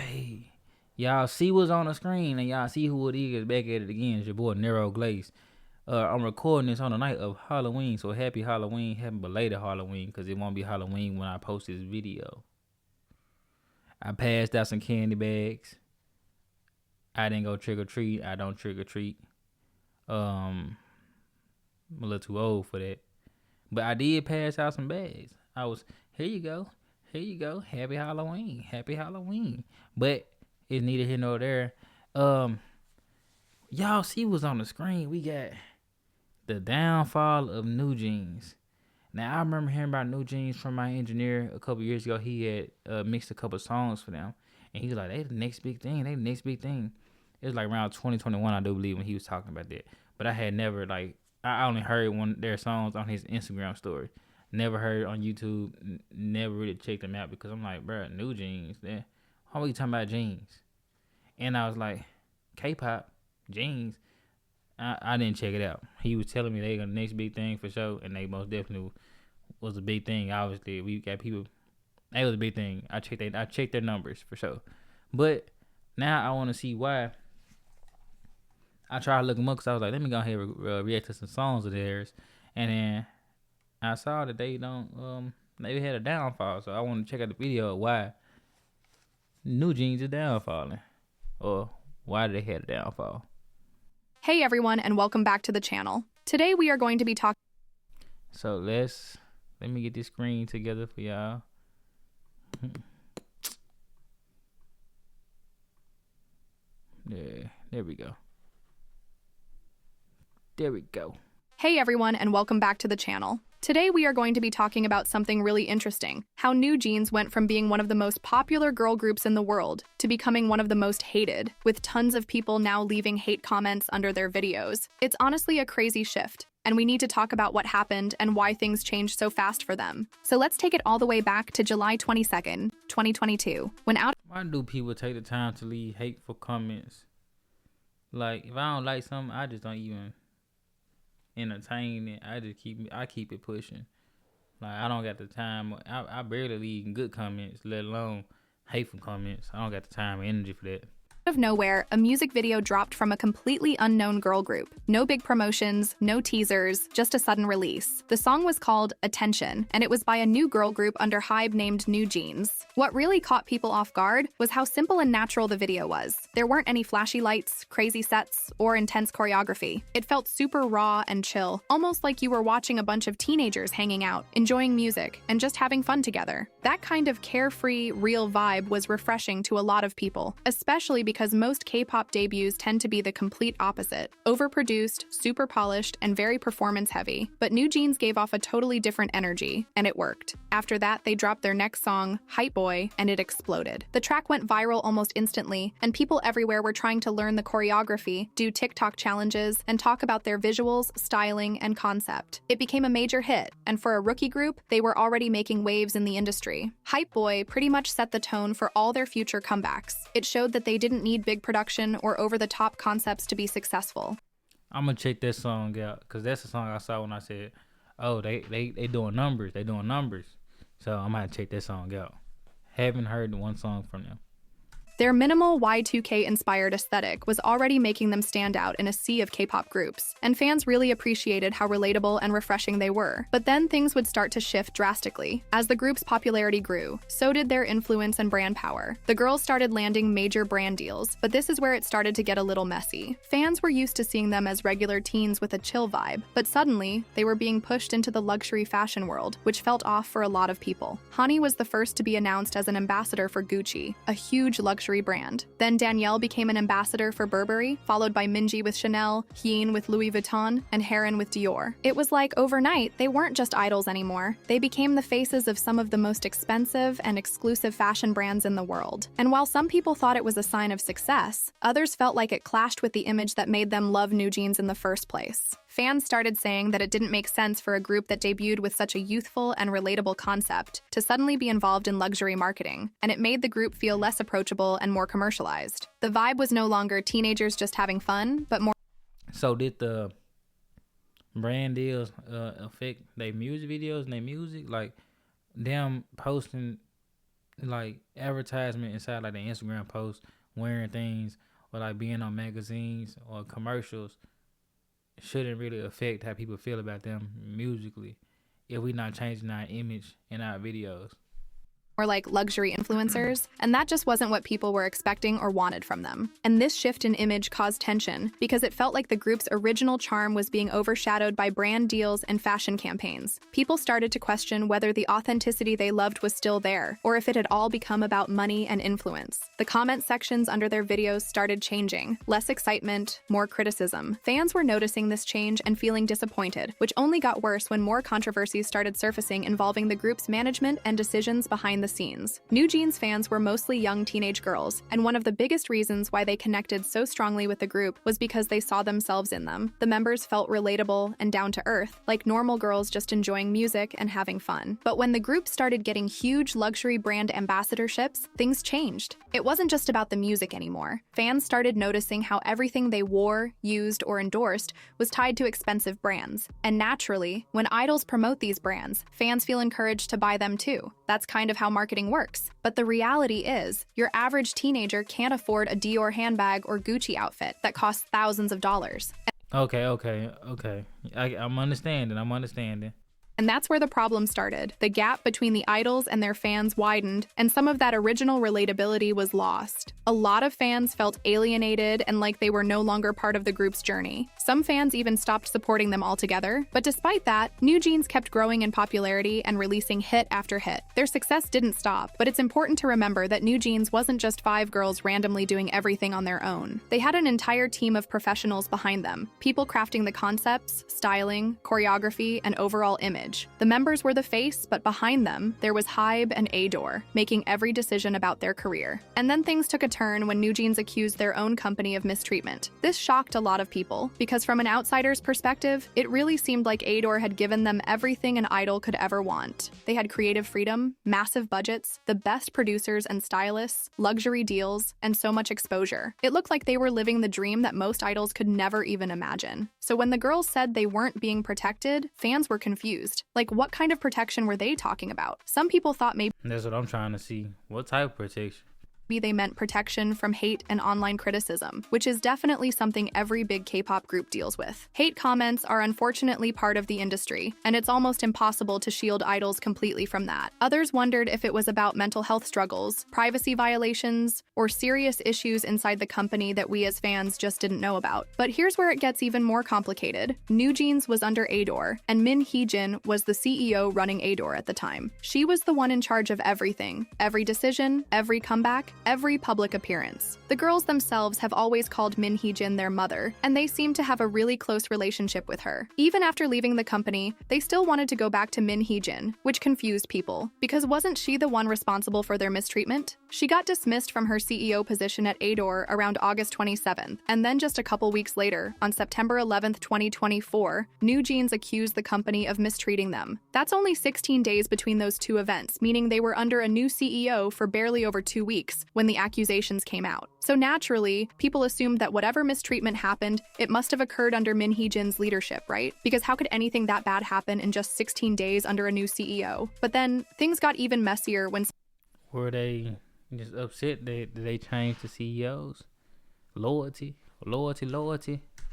Hey, y'all see what's on the screen and y'all see who it is. Back at it again. It's your boy Nero Glace. I'm recording this on the night of Halloween, so happy Halloween, happy belated Halloween, because it won't be Halloween when I post this video. I passed out some candy bags. I didn't go trick or treat. I don't trick or treat. I'm a little too old for that, but I did pass out some bags. I was here you go, happy Halloween. But it's neither here nor there. Y'all see what's on the screen. We got the downfall of NewJeans. Now I remember hearing about NewJeans from my engineer a couple years ago. He had mixed a couple songs for them, and he was like, "They the next big thing. They the next big thing." It was like around 2021, I do believe, when he was talking about that. But I had never I only heard one of their songs on his Instagram story. Never heard it on YouTube. Never really checked them out because I'm like, bro, NewJeans. Why are we talking about jeans? And I was like, K-pop, jeans. I didn't check it out. He was telling me they the next big thing for sure, and they most definitely was a big thing. Obviously, we got people. They was a big thing. I checked their numbers for sure. But now I want to see why. I tried to look them up because I was like, let me go ahead and react to some songs of theirs, and then I saw that they they had a downfall. So I want to check out the video of why NewJeans is downfalling, or why did they have a downfall. Hey everyone, and welcome back to the channel. Today we are going to be talking. So let me get this screen together for y'all. There we go. There we go. Hey everyone, and welcome back to the channel. Today we are going to be talking about something really interesting, how NewJeans went from being one of the most popular girl groups in the world to becoming one of the most hated, with tons of people now leaving hate comments under their videos. It's honestly a crazy shift, and we need to talk about what happened and why things changed so fast for them. So let's take it all the way back to July 22nd, 2022, when Why do people take the time to leave hateful comments? Like, if I don't like something, I just don't even entertain it. I keep it pushing. Like, I don't got the time. I barely leave good comments, let alone hateful comments. I don't got the time or energy for that. Out of nowhere, a music video dropped from a completely unknown girl group. No big promotions, no teasers, just a sudden release. The song was called Attention, and it was by a new girl group under Hybe named NewJeans. What really caught people off guard was how simple and natural the video was. There weren't any flashy lights, crazy sets, or intense choreography. It felt super raw and chill, almost like you were watching a bunch of teenagers hanging out, enjoying music, and just having fun together. That kind of carefree, real vibe was refreshing to a lot of people, especially because most K-pop debuts tend to be the complete opposite. Overproduced, super polished, and very performance-heavy. But NewJeans gave off a totally different energy, and it worked. After that, they dropped their next song, Hype Boy, and it exploded. The track went viral almost instantly, and people everywhere were trying to learn the choreography, do TikTok challenges, and talk about their visuals, styling, and concept. It became a major hit, and for a rookie group, they were already making waves in the industry. Hype Boy pretty much set the tone for all their future comebacks. It showed that they didn't need big production or over-the-top concepts to be successful. I'm gonna check that song out because that's the song I saw when I said, "Oh, they doing numbers. They doing numbers." So I'm gonna check that song out. Haven't heard one song from them. Their minimal Y2K-inspired aesthetic was already making them stand out in a sea of K-pop groups, and fans really appreciated how relatable and refreshing they were. But then things would start to shift drastically. As the group's popularity grew, so did their influence and brand power. The girls started landing major brand deals, but this is where it started to get a little messy. Fans were used to seeing them as regular teens with a chill vibe, but suddenly, they were being pushed into the luxury fashion world, which felt off for a lot of people. Hani was the first to be announced as an ambassador for Gucci, a huge luxury brand. Then Danielle became an ambassador for Burberry, followed by Minji with Chanel, Hyun with Louis Vuitton, and Heron with Dior. It was like overnight, they weren't just idols anymore. They became the faces of some of the most expensive and exclusive fashion brands in the world. And while some people thought it was a sign of success, others felt like it clashed with the image that made them love NewJeans in the first place. Fans started saying that it didn't make sense for a group that debuted with such a youthful and relatable concept to suddenly be involved in luxury marketing, and it made the group feel less approachable and more commercialized. The vibe was no longer teenagers just having fun, but more. So did the brand deals affect their music videos and their music? Like them posting like advertisement inside like the Instagram post, wearing things or like being on magazines or commercials shouldn't really affect how people feel about them musically if we not changing our image in our videos. More like luxury influencers, and that just wasn't what people were expecting or wanted from them. And this shift in image caused tension because it felt like the group's original charm was being overshadowed by brand deals and fashion campaigns. People started to question whether the authenticity they loved was still there, or if it had all become about money and influence. The comment sections under their videos started changing. Less excitement, more criticism. Fans were noticing this change and feeling disappointed, which only got worse when more controversies started surfacing involving the group's management and decisions behind the scenes. NewJeans fans were mostly young teenage girls, and one of the biggest reasons why they connected so strongly with the group was because they saw themselves in them. The members felt relatable and down to earth, like normal girls just enjoying music and having fun. But when the group started getting huge luxury brand ambassadorships, things changed. It wasn't just about the music anymore. Fans started noticing how everything they wore, used, or endorsed was tied to expensive brands. And naturally, when idols promote these brands, fans feel encouraged to buy them too. That's kind of how marketing works. But the reality is, your average teenager can't afford a Dior handbag or Gucci outfit that costs thousands of dollars. Okay. I'm understanding. And that's where the problem started. The gap between the idols and their fans widened, and some of that original relatability was lost. A lot of fans felt alienated and like they were no longer part of the group's journey. Some fans even stopped supporting them altogether. But despite that, NewJeans kept growing in popularity and releasing hit after hit. Their success didn't stop, but it's important to remember that NewJeans wasn't just 5 girls randomly doing everything on their own. They had an entire team of professionals behind them, people crafting the concepts, styling, choreography, and overall image. The members were the face, but behind them, there was Hybe and Adore, making every decision about their career. And then things took a turn when NewJeans accused their own company of mistreatment. This shocked a lot of people, because from an outsider's perspective, it really seemed like Adore had given them everything an idol could ever want. They had creative freedom, massive budgets, the best producers and stylists, luxury deals, and so much exposure. It looked like they were living the dream that most idols could never even imagine. So when the girls said they weren't being protected, fans were confused. Like, what kind of protection were they talking about? Some people thought maybe That's what I'm trying to see. What type of protection? they meant protection from hate and online criticism, which is definitely something every big K-pop group deals with. Hate comments are unfortunately part of the industry, and it's almost impossible to shield idols completely from that. Others wondered if it was about mental health struggles, privacy violations, or serious issues inside the company that we as fans just didn't know about. But here's where it gets even more complicated. NewJeans was under Adore, and Min Hee-jin was the CEO running Adore at the time. She was the one in charge of everything, every decision, every comeback, every public appearance. The girls themselves have always called Min Hee-jin their mother, and they seem to have a really close relationship with her. Even after leaving the company, they still wanted to go back to Min Hee-jin, which confused people, because wasn't she the one responsible for their mistreatment? She got dismissed from her CEO position at Adore around August 27th, and then just a couple weeks later, on September 11th, 2024, NewJeans accused the company of mistreating them. That's only 16 days between those two events, meaning they were under a new CEO for barely over 2 weeks when the accusations came out. So naturally, people assumed that whatever mistreatment happened, it must have occurred under Min Hee-jin's leadership, right? Because how could anything that bad happen in just 16 days under a new CEO? But then, things got even messier when Were they just upset that they changed the CEOs? Loyalty.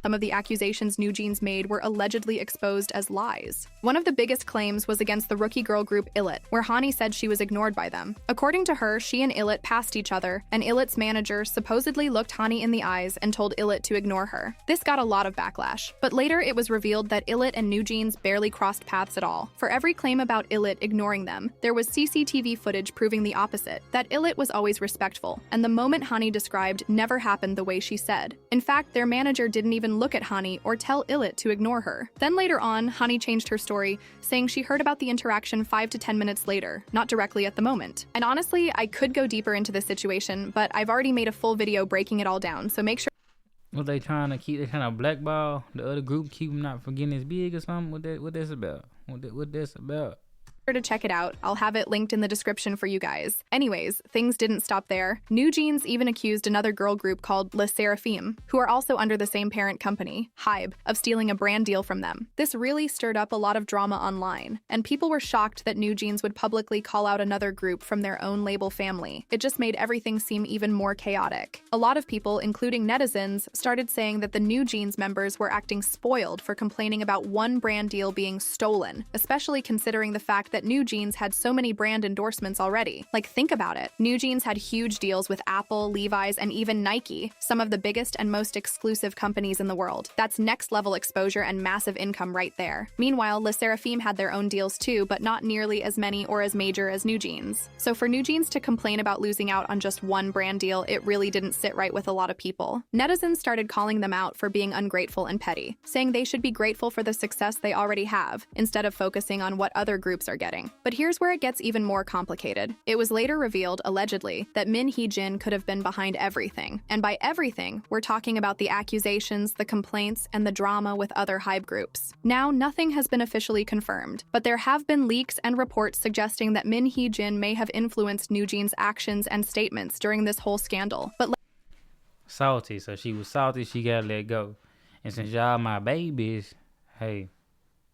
some of the accusations NewJeans made were allegedly exposed as lies. One of the biggest claims was against the rookie girl group Illit, where Hani said she was ignored by them. According to her, she and Illit passed each other, and Illit's manager supposedly looked Hani in the eyes and told Illit to ignore her. This got a lot of backlash, but later it was revealed that Illit and NewJeans barely crossed paths at all. For every claim about Illit ignoring them, there was CCTV footage proving the opposite, that Illit was always respectful, and the moment Hani described never happened the way she said. In fact, their manager didn't even look at Hani or tell Illit to ignore her. Then later on, Hani changed her story, saying she heard about the interaction 5 to 10 minutes later, not directly at the moment. And honestly, I could go deeper into this situation, but I've already made a full video breaking it all down, so make sure. What they trying to blackball the other group, keep them not from getting as big or something? What that's about? What that's about? To check it out. I'll have it linked in the description for you guys. Anyways, things didn't stop there. NewJeans even accused another girl group called Les Seraphim, who are also under the same parent company, Hybe, of stealing a brand deal from them. This really stirred up a lot of drama online, and people were shocked that NewJeans would publicly call out another group from their own label family. It just made everything seem even more chaotic. A lot of people, including netizens, started saying that the NewJeans members were acting spoiled for complaining about one brand deal being stolen, especially considering the fact that NewJeans had so many brand endorsements already. Like, think about it. NewJeans had huge deals with Apple, Levi's, and even Nike, some of the biggest and most exclusive companies in the world. That's next-level exposure and massive income right there. Meanwhile, Les Seraphim had their own deals too, but not nearly as many or as major as NewJeans. So for NewJeans to complain about losing out on just one brand deal, it really didn't sit right with a lot of people. Netizens started calling them out for being ungrateful and petty, saying they should be grateful for the success they already have, instead of focusing on what other groups are getting. But here's where it gets even more complicated. It was later revealed, allegedly, that Min Hee-jin could have been behind everything. And by everything, we're talking about the accusations, the complaints, and the drama with other Hybe groups. Now, nothing has been officially confirmed, but there have been leaks and reports suggesting that Min Hee-jin may have influenced NewJeans' actions and statements during this whole scandal. But Salty, so she was salty, she gotta let go. And since y'all my babies, hey,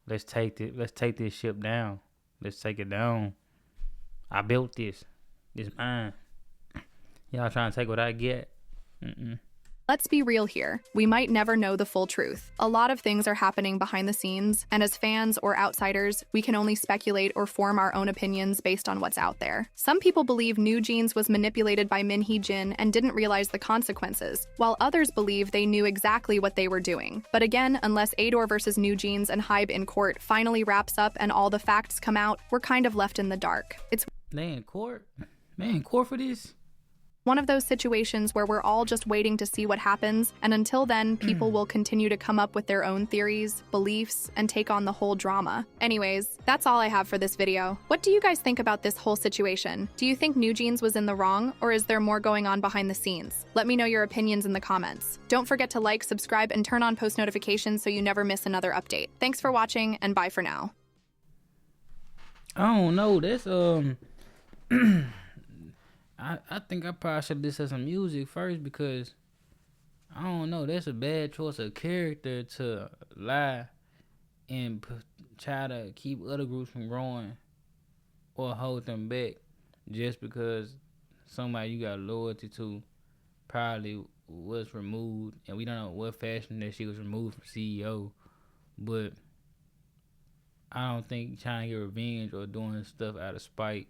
let's take this ship down. Let's take it down. I built this. It's mine. Y'all trying to take what I get? let's be real here. We might never know the full truth. A lot of things are happening behind the scenes, and as fans or outsiders, we can only speculate or form our own opinions based on what's out there. Some people believe NewJeans was manipulated by Min Hee-jin and didn't realize the consequences, while others believe they knew exactly what they were doing. But again, unless Adore versus NewJeans and Hybe in court finally wraps up and all the facts come out, we're kind of left in the dark. It's They in court? They in court for this? one of those situations where we're all just waiting to see what happens, and until then, people will continue to come up with their own theories, beliefs, and take on the whole drama. Anyways, that's all I have for this video. What do you guys think about this whole situation? Do you think NewJeans was in the wrong, or is there more going on behind the scenes? Let me know your opinions in the comments. Don't forget to like, subscribe, and turn on post notifications so you never miss another update. Thanks for watching, and bye for now. I don't know. That's I think I probably should listen to some music first, because I don't know. That's a bad choice of character to lie and try to keep other groups from growing or hold them back just because somebody you got loyalty to probably was removed, and we don't know what fashion that she was removed from CEO. But I don't think trying to get revenge or doing stuff out of spite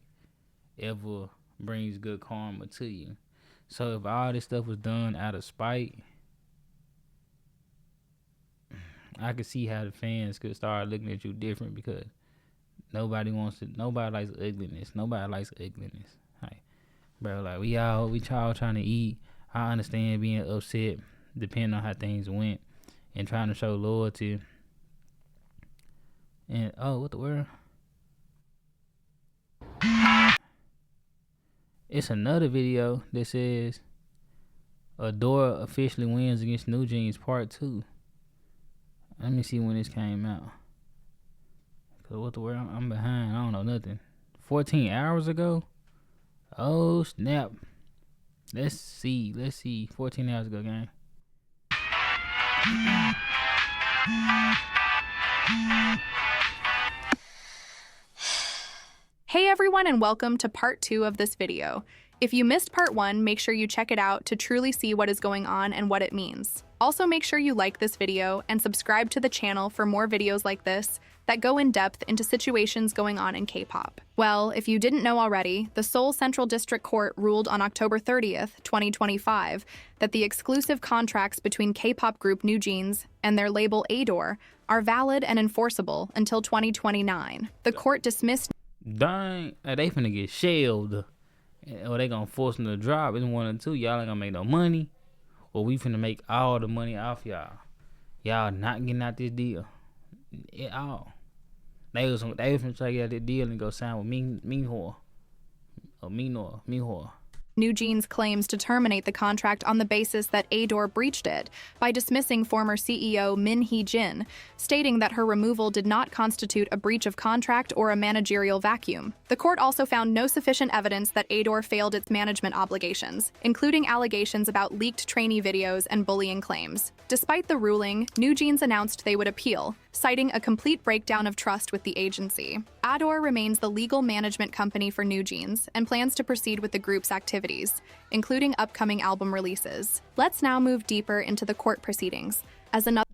ever brings good karma to you. So if all this stuff was done out of spite, I could see how the fans could start looking at you different, because nobody likes ugliness. Nobody likes ugliness. Like, bro, like we all trying to eat. I understand being upset depending on how things went and trying to show loyalty. And oh, what the world? It's another video that says Adore officially wins against NewJeans Part 2. Let me see when this came out. Cause what the world? I'm behind. I don't know nothing. 14 hours ago? Oh snap. Let's see. 14 hours ago, gang. Hey everyone, and welcome to part 2 of this video. If you missed part 1, make sure you check it out to truly see what is going on and what it means. Also, make sure you like this video and subscribe to the channel for more videos like this that go in depth into situations going on in K-pop. Well, if you didn't know already, the Seoul Central District Court ruled on October 30th, 2025, that the exclusive contracts between K-pop group NewJeans and their label Adore are valid and enforceable until 2029. The court dismissed Dang, they finna get shelled, or they gonna force them to drop. It's one or two. Y'all ain't gonna make no money, or we finna make all the money off y'all. Y'all not getting out this deal at all. They was finna try to get out this deal and go sign with Minhor or Minor. NewJeans claims to terminate the contract on the basis that Adore breached it by dismissing former CEO Min Hee-jin, stating that her removal did not constitute a breach of contract or a managerial vacuum. The court also found no sufficient evidence that Adore failed its management obligations, including allegations about leaked trainee videos and bullying claims. Despite the ruling, NewJeans announced they would appeal, citing a complete breakdown of trust with the agency. Adore remains the legal management company for NewJeans and plans to proceed with the group's activities, including upcoming album releases. Let's now move deeper into the court proceedings.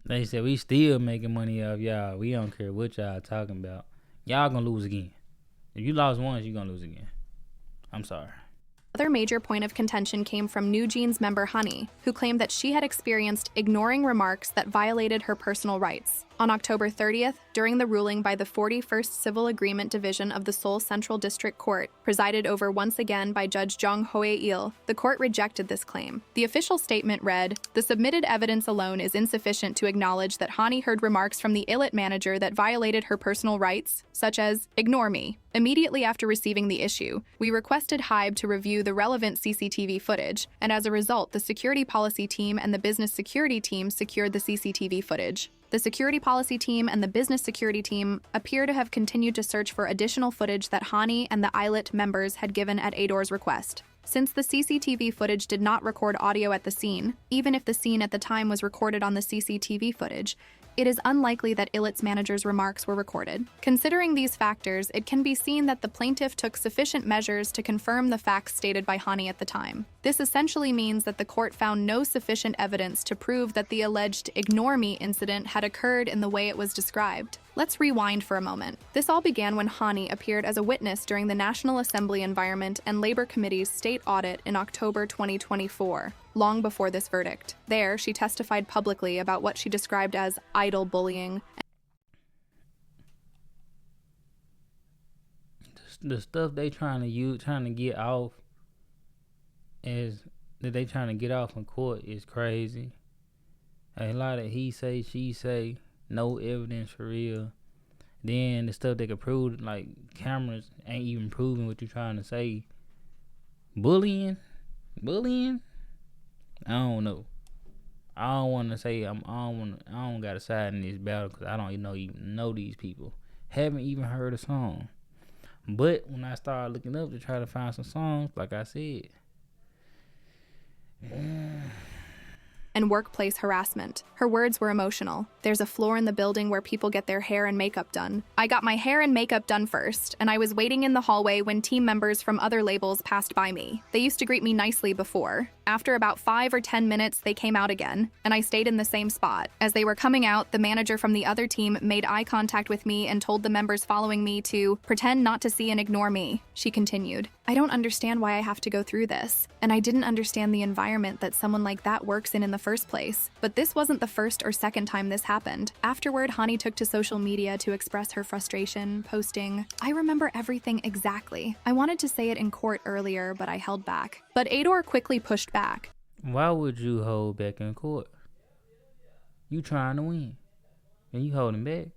They said we still making money off y'all. We don't care what y'all talking about. Y'all gonna lose again. If you lost once, you gonna lose again. I'm sorry. Another major point of contention came from NewJeans member Honey, who claimed that she had experienced ignoring remarks that violated her personal rights. On October 30th, during the ruling by the 41st Civil Agreement Division of the Seoul Central District Court, presided over once again by Judge Jong Hoe-il, the court rejected this claim. The official statement read, "The submitted evidence alone is insufficient to acknowledge that Hani heard remarks from the ILIT manager that violated her personal rights, such as, 'Ignore me.' Immediately after receiving the issue, we requested HYBE to review the relevant CCTV footage, and as a result, the security policy team and the business security team secured the CCTV footage. The security policy team and the business security team appear to have continued to search for additional footage that Hani and the ILIT members had given at Adore's request. Since the CCTV footage did not record audio at the scene, even if the scene at the time was recorded on the CCTV footage, it is unlikely that ILIT's manager's remarks were recorded. Considering these factors, it can be seen that the plaintiff took sufficient measures to confirm the facts stated by Hani at the time. This essentially means that the court found no sufficient evidence to prove that the alleged 'ignore me' incident had occurred in the way it was described. Let's rewind for a moment. This all began when Hani appeared as a witness during the National Assembly Environment and Labor Committee's state audit in October 2024, long before this verdict. There, she testified publicly about what she described as idle bullying. The stuff they trying to get off is that they trying to get off in court is crazy. A lot of he say, she say, no evidence for real. Then the stuff they could prove, like cameras, ain't even proving what you're trying to say. Bullying. I don't know. I don't want to say I don't got a side in this battle because I don't even know these people. Haven't even heard a song. But when I started looking up to try to find some songs, like I said, and workplace harassment. Her words were emotional. "There's a floor in the building where people get their hair and makeup done. I got my hair and makeup done first, and I was waiting in the hallway when team members from other labels passed by me. They used to greet me nicely before. After about 5 or 10 minutes, they came out again, and I stayed in the same spot. As they were coming out, the manager from the other team made eye contact with me and told the members following me to pretend not to see and ignore me," she continued. "I don't understand why I have to go through this, and I didn't understand the environment that someone like that works in the first place. But this wasn't the first or second time this happened." Afterward, Hani took to social media to express her frustration, posting, "I remember everything exactly. I wanted to say it in court earlier, but I held back." But Adore quickly pushed back. Why would you hold back in court? You trying to win, and you holding back?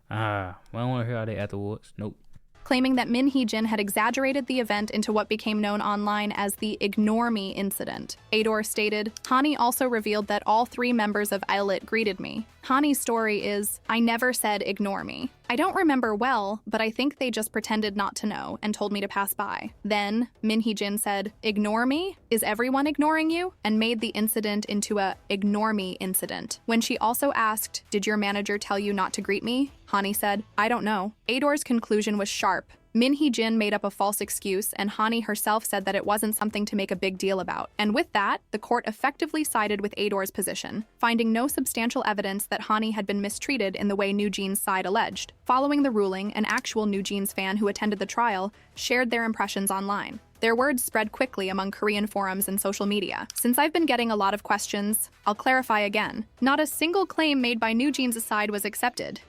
I don't want to hear all that afterwards. Nope. Claiming that Min Hee-jin had exaggerated the event into what became known online as the "ignore me" incident. Adore stated, "Hani also revealed that all 3 members of ILIT greeted me. Hani's story is, I never said ignore me. I don't remember well, but I think they just pretended not to know and told me to pass by. Then, Min Hee-jin said, 'Ignore me? Is everyone ignoring you?' and made the incident into a 'ignore me' incident. When she also asked, 'Did your manager tell you not to greet me?' Hani said, 'I don't know.' Adore's conclusion was sharp. Min Hee-jin made up a false excuse, and Hani herself said that it wasn't something to make a big deal about. And with that, the court effectively sided with Adore's position, finding no substantial evidence that Hani had been mistreated in the way NewJeans' side alleged. Following the ruling, an actual NewJeans fan who attended the trial shared their impressions online. Their words spread quickly among Korean forums and social media. Since I've been getting a lot of questions, I'll clarify again. Not a single claim made by NewJeans' side was accepted.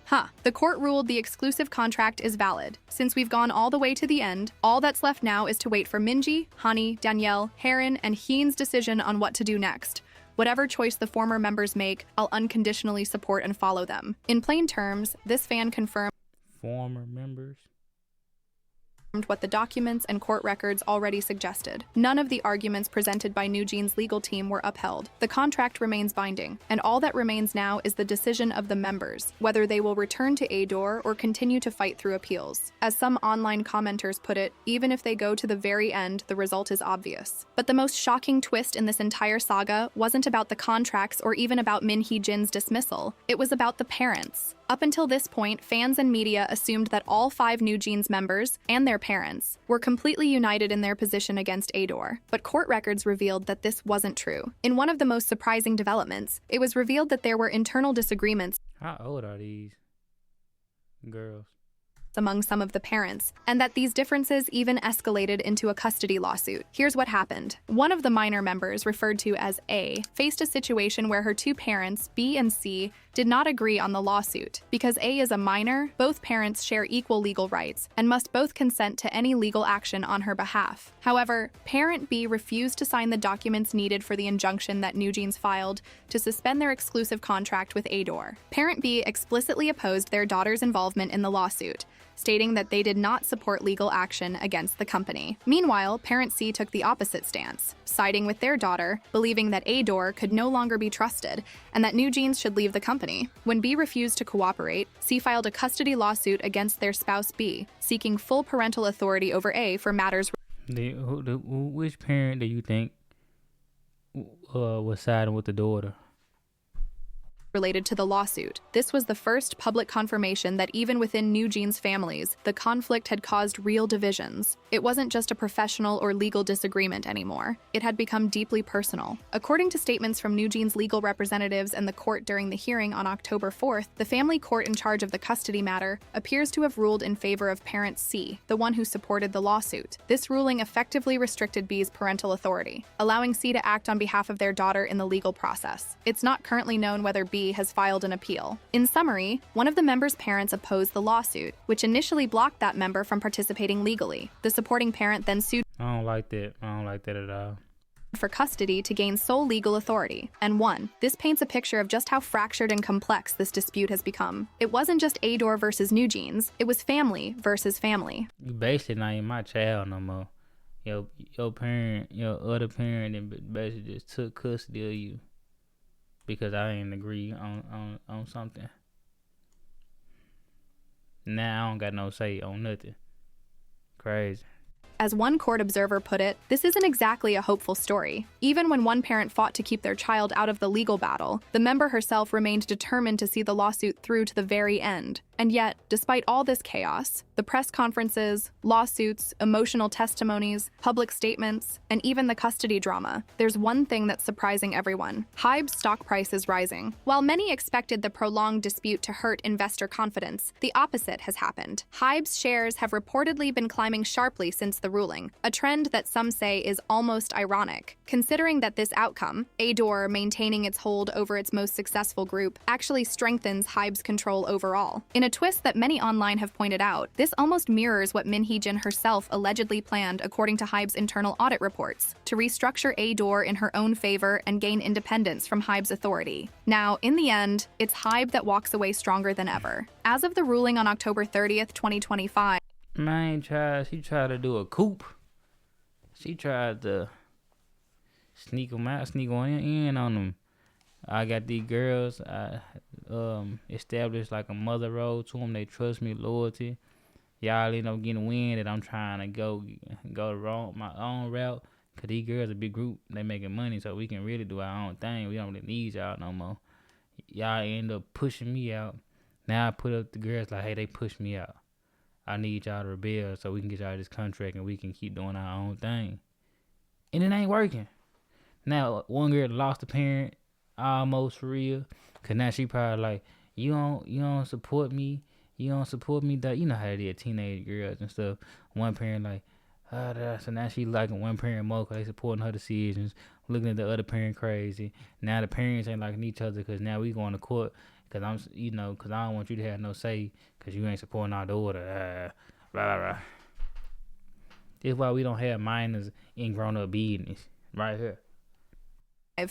The court ruled the exclusive contract is valid. Since we've gone all the way to the end, all that's left now is to wait for Minji, Hani, Danielle, Harin, and Heen's decision on what to do next. Whatever choice the former members make, I'll unconditionally support and follow them." In plain terms, this fan confirmed former members. what the documents and court records already suggested. None of the arguments presented by NewJeans' legal team were upheld. The contract remains binding, and all that remains now is the decision of the members, whether they will return to ADOR or continue to fight through appeals. As some online commenters put it, even if they go to the very end, the result is obvious. But the most shocking twist in this entire saga wasn't about the contracts or even about Min Hee-jin's dismissal. It was about the parents. Up until this point, fans and media assumed that all 5 NewJeans members and their parents were completely united in their position against ADOR, but court records revealed that this wasn't true. In one of the most surprising developments, it was revealed that there were internal disagreements. How old are these girls? Among some of the parents, and that these differences even escalated into a custody lawsuit. Here's what happened. One of the minor members, referred to as A, faced a situation where her 2 parents, B and C, did not agree on the lawsuit. Because A is a minor, both parents share equal legal rights and must both consent to any legal action on her behalf. However, parent B refused to sign the documents needed for the injunction that NewJeans filed to suspend their exclusive contract with ADOR. Parent B explicitly opposed their daughter's involvement in the lawsuit, stating that they did not support legal action against the company. Meanwhile, parent C took the opposite stance, siding with their daughter, believing that ADOR could no longer be trusted and that NewJeans should leave the company. When B refused to cooperate, C filed a custody lawsuit against their spouse B, seeking full parental authority over A for matters. Which parent do you think was siding with the daughter? Related to the lawsuit. This was the first public confirmation that even within NewJeans families, the conflict had caused real divisions. It wasn't just a professional or legal disagreement anymore. It had become deeply personal. According to statements from NewJeans' legal representatives and the court during the hearing on October 4th, the family court in charge of the custody matter appears to have ruled in favor of parent C, the one who supported the lawsuit. This ruling effectively restricted B's parental authority, allowing C to act on behalf of their daughter in the legal process. It's not currently known whether B has filed an appeal. In summary, one of the members' parents opposed the lawsuit, which initially blocked that member from participating legally. The supporting parent then sued I don't like that. I don't like that at all. For custody to gain sole legal authority, and won. This paints a picture of just how fractured and complex this dispute has become. It wasn't just ADOR versus NewJeans, it was family versus family. You basically not even my child no more. Your parent, your other parent, and basically just took custody of you because I didn't agree on something. Now I don't got no say on nothing. Crazy. As one court observer put it, this isn't exactly a hopeful story. Even when one parent fought to keep their child out of the legal battle, the member herself remained determined to see the lawsuit through to the very end. And yet, despite all this chaos, the press conferences, lawsuits, emotional testimonies, public statements, and even the custody drama, there's one thing that's surprising everyone. HYBE's stock price is rising. While many expected the prolonged dispute to hurt investor confidence, the opposite has happened. HYBE's shares have reportedly been climbing sharply since the ruling, a trend that some say is almost ironic, considering that this outcome, ADOR maintaining its hold over its most successful group, actually strengthens HYBE's control overall. In a twist that many online have pointed out, this almost mirrors what Min Hee-jin herself allegedly planned according to HYBE's internal audit reports, to restructure ADOR in her own favor and gain independence from HYBE's authority. Now, in the end, it's HYBE that walks away stronger than ever. As of the ruling on October 30th, 2025, She tried to do a coup. She tried to sneak on in on them. I got these girls. I established like a mother role to them. They trust me, loyalty. Y'all end up getting wind that I'm trying to go my own route. Cause these girls a big group. They making money, so we can really do our own thing. We don't really need y'all no more. Y'all end up pushing me out. Now I put up the girls like, hey, they pushed me out. I need y'all to rebel so we can get y'all this contract and we can keep doing our own thing. And it ain't working. Now, one girl lost a parent almost for real. Cause now she probably like, you don't support me. You don't support me. That you know how it is, teenage girls and stuff. One parent like, so now she liking one parent more cause they supporting her decisions. Looking at the other parent crazy. Now the parents ain't liking each other cause now we going to court. Cause cause I don't want you to have no say, cause you ain't supporting our daughter. Blah blah blah. This is why we don't have minors in grown up business right here.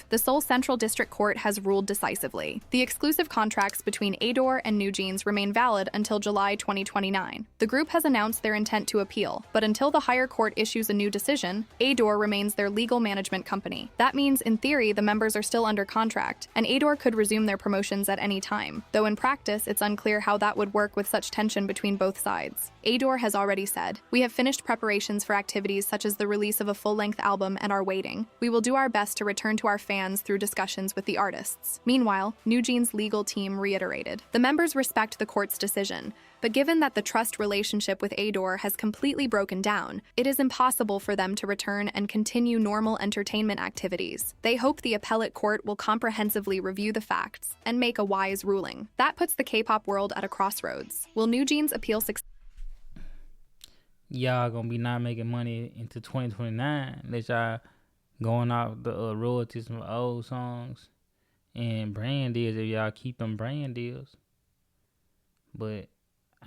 The Seoul Central District Court has ruled decisively. The exclusive contracts between Adore and NewJeans remain valid until July 2029. The group has announced their intent to appeal, but until the higher court issues a new decision, Adore remains their legal management company. That means, in theory, the members are still under contract, and Adore could resume their promotions at any time, though in practice, it's unclear how that would work with such tension between both sides. Adore has already said, "We have finished preparations for activities such as the release of a full-length album and are waiting. We will do our best to return to our fans through discussions with the artists." Meanwhile, NewJeans' legal team reiterated, "The members respect the court's decision, but given that the trust relationship with Adore has completely broken down, it is impossible for them to return and continue normal entertainment activities. They hope the appellate court will comprehensively review the facts and make a wise ruling." That puts the K-pop world at a crossroads. Will NewJeans appeal successfully? Y'all gonna be not making money into 2029 unless y'all going off the royalties from old songs and brand deals if y'all keep them brand deals. But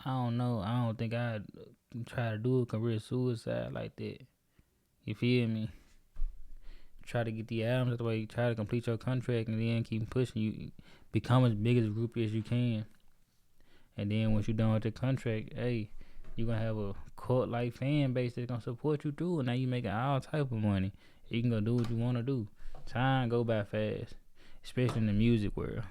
I don't know. I don't think I'd try to do a career suicide like that. You feel me? Try to get the albums out the way. Try to complete your contract and then keep pushing. You become as big as a group as you can. And then once you're done with the contract, hey, you're going to have a cult-like fan base that's going to support you through. And now you making all type of money. You can go do what you want to do. Time go by fast, especially in the music world.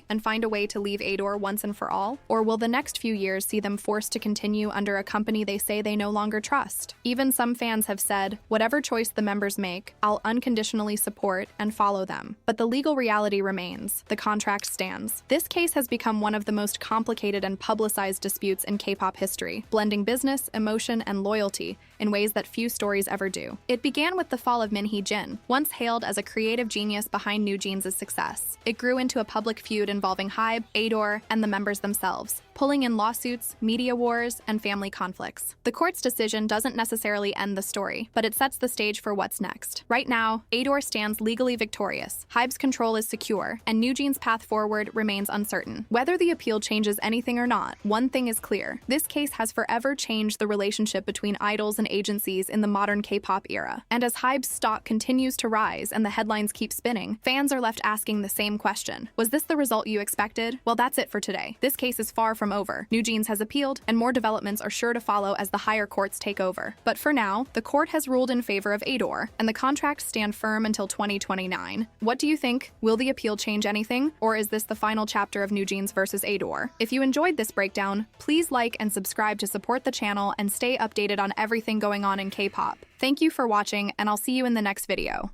And find a way to leave Adore once and for all? Or will the next few years see them forced to continue under a company they say they no longer trust? Even some fans have said, "Whatever choice the members make, I'll unconditionally support and follow them." But the legal reality remains. The contract stands. This case has become one of the most complicated and publicized disputes in K-pop history, blending business, emotion, and loyalty in ways that few stories ever do. It began with the fall of Min Hee-jin, once hailed as a creative genius behind NewJeans' success. It grew into a public feud involving Hybe, Adore, and the members themselves, pulling in lawsuits, media wars, and family conflicts. The court's decision doesn't necessarily end the story, but it sets the stage for what's next. Right now, Adore stands legally victorious, Hybe's control is secure, and NewJeans' path forward remains uncertain. Whether the appeal changes anything or not, one thing is clear. This case has forever changed the relationship between idols and agencies in the modern K-pop era. And as Hybe's stock continues to rise and the headlines keep spinning, fans are left asking the same question. Was this the result you expected? Well, that's it for today. This case is far from over. NewJeans has appealed, and more developments are sure to follow as the higher courts take over. But for now, the court has ruled in favor of Adore, and the contracts stand firm until 2029. What do you think? Will the appeal change anything? Or is this the final chapter of NewJeans versus Adore? If you enjoyed this breakdown, please like and subscribe to support the channel and stay updated on everything going on in K-pop. Thank you for watching, and I'll see you in the next video.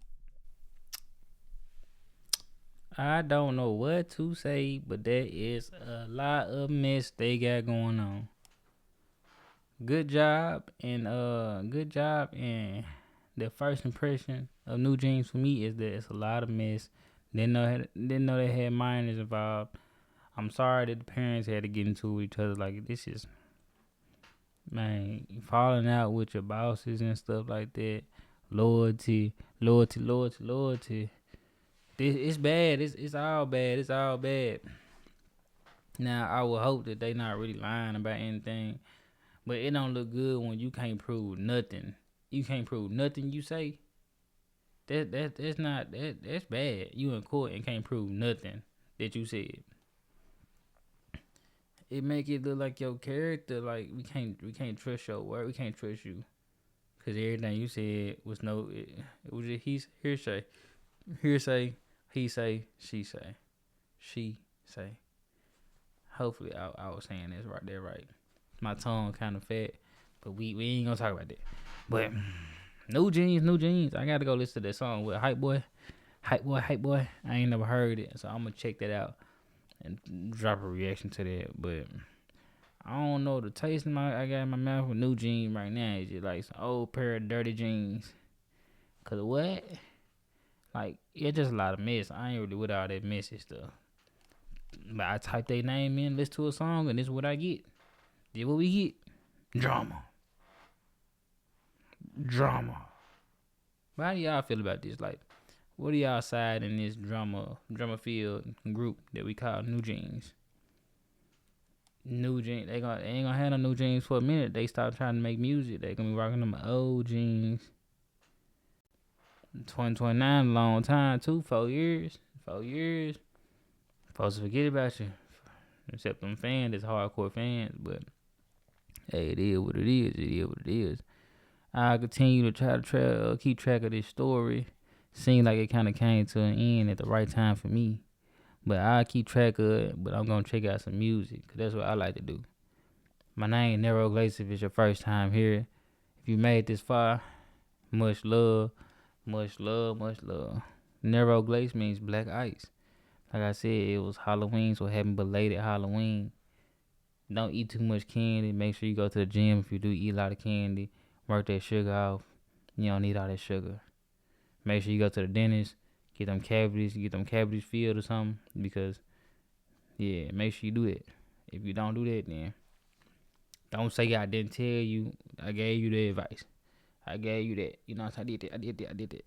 I don't know what to say, but there is a lot of mess they got going on. Good job, and the first impression of NewJeans for me is that it's a lot of mess. Didn't know they had minors involved. I'm sorry that the parents had to get into each other. Like, this is, man, falling out with your bosses and stuff like that. Loyalty. It's bad. It's all bad. It's all bad. Now, I would hope that they not really lying about anything, but it don't look good when you can't prove nothing. You can't prove nothing you say. That's bad. You in court and can't prove nothing that you said. It make it look like your character, like we can't trust your word. We can't trust you because everything you said was it was just hearsay. He say, she say, she say. Hopefully, I was saying this right there right. My tongue kind of fat, but we ain't gonna talk about that. But NewJeans. I gotta go listen to that song with Hype Boy. I ain't never heard it, so I'm gonna check that out and drop a reaction to that. But I don't know, the taste I got in my mouth with NewJeans right now is just like some old pair of dirty jeans. Cause what? Like, it's just a lot of mess. I ain't really with all that messy stuff. But I type their name in, listen to a song, and this is what I get. This what we get. Drama. But how do y'all feel about this? Like, what do y'all side in this drama field group that we call NewJeans? NewJeans, they ain't gonna have no NewJeans for a minute. They start trying to make music. They gonna be rocking them old jeans. 2029, a long time too. 4 years. 4 years. Supposed to forget about you. Except them fans, that's hardcore fans. But hey, it is what it is. It is what it is. I continue to try to keep track of this story. Seemed like it kind of came to an end at the right time for me. But I keep track of it. But I'm going to check out some music. Because that's what I like to do. My name Nero Glace if it's your first time here. If you made this far, much love. Much love, much love. Nero Glace means black ice. Like I said, it was Halloween, so happy belated Halloween. Don't eat too much candy. Make sure you go to the gym if you do eat a lot of candy. Work that sugar off. You don't need all that sugar. Make sure you go to the dentist. Get them cavities filled or something. Because, yeah, make sure you do it. If you don't do that, then don't say I didn't tell you. I gave you the advice. I gave you that. You know, I did that.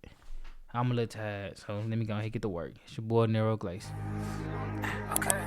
I'm a little tired, so let me go ahead and get to work. It's your boy, Nero Glace. Okay.